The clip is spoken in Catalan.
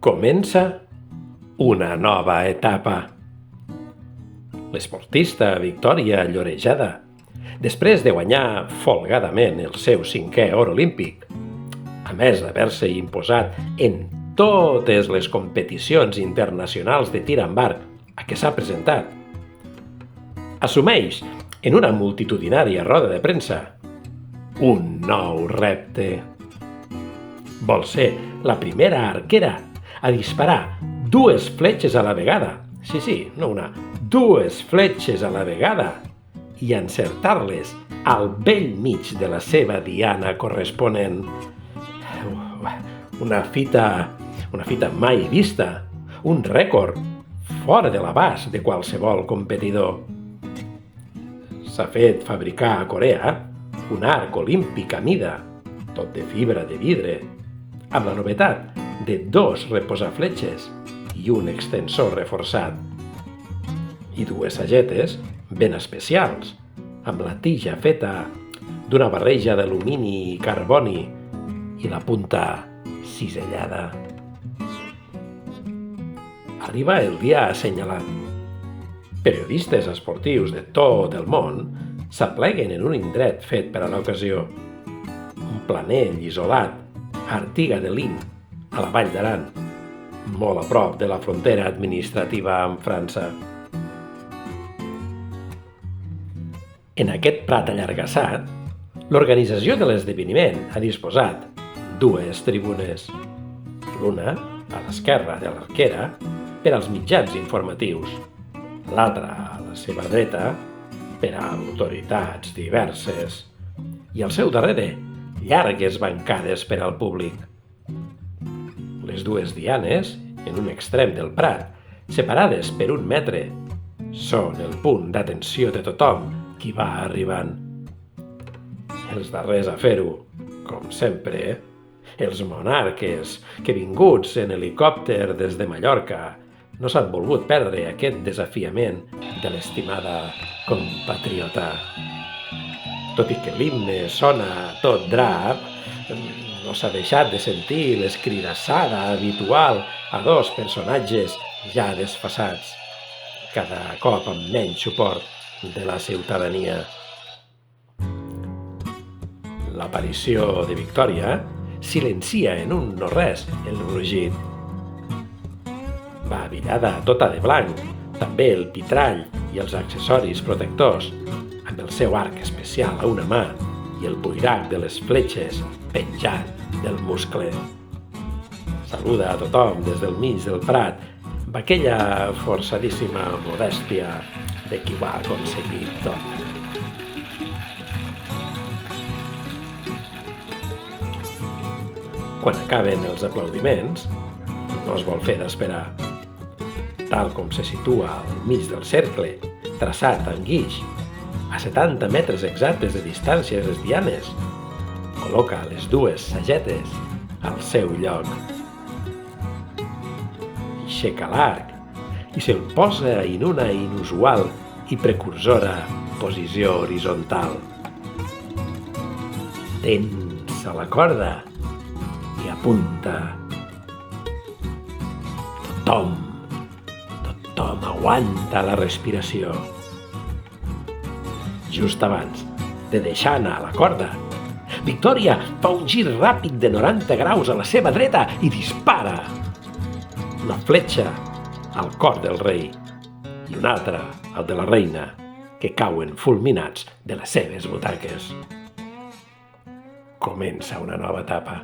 Comença una nova etapa. L'esportista Victòria Llorejada, després de guanyar folgadament el seu 5è or olímpic, a més d'haver-se imposat en totes les competicions internacionals de tir amb arc a què s'ha presentat, assumeix en una multitudinària roda de premsa un nou repte. Vol ser la primera arquera a disparar 2 fletxes a la vegada. Sí, no una, 2 fletxes a la vegada i encertar-les al bell mig de la seva diana corresponent. Una fita mai vista, un rècord fora de l'abast de qualsevol competidor. S'ha fet fabricar a Corea un arc olímpic a mida, tot de fibra de vidre, amb la novetat de 2 reposafletxes i un extensor reforçat, i 2 sagetes ben especials, amb la tija feta d'una barreja d'alumini i carboni i la punta cisellada. Arriba el dia assenyalat. Periodistes esportius de tot el món s'apleguen en un indret fet per a l'ocasió. Un planell isolat a Artiga de Lin, a la Vall d'Aran, molt a prop de la frontera administrativa amb França. En aquest prat allargassat, l'organització de l'esdeveniment ha disposat 2 tribunes, l'una a l'esquerra de l'arquera per als mitjans informatius, l'altra a la seva dreta per a autoritats diverses i al seu darrere llargues bancades per al públic. Les 2 dianes, en un extrem del prat, separades per 1 metre, són el punt d'atenció de tothom qui va arribant. Els darrers a fer-ho, com sempre, els monarques que vinguts en helicòpter des de Mallorca no s'han volgut perdre aquest desafiament de l'estimada compatriota. Tot i que l'himne sona tot drap, no s'ha deixat de sentir l'escridassada habitual a 2 personatges ja desfasats, cada cop amb menys suport de la ciutadania. L'aparició de Victòria silencia en un no-res el brugit. Va abillada tota de blanc, també el pitrall i els accessoris protectors, amb el seu arc especial a una mà i el buirac de les fletxes penjant del muscle. Saluda a tothom des del mig del prat amb aquella forçadíssima modèstia de qui ho ha aconseguit tot. Quan acaben els aplaudiments, no es vol fer d'esperar. Tal com se situa al mig del cercle, traçat en guix, a 70 metres exactes de distància de les dianes, col·loca les 2 sagetes al seu lloc. Aixeca l'arc i se'l posa en una inusual i precursora posició horitzontal. Tensa la corda i apunta. Tothom aguanta la respiració. Just abans de deixar anar la corda, Victòria fa un gir ràpid de 90 graus a la seva dreta i dispara. Una fletxa al cor del rei i una altra al de la reina, que cauen fulminats de les seves butaques. Comença una nova etapa.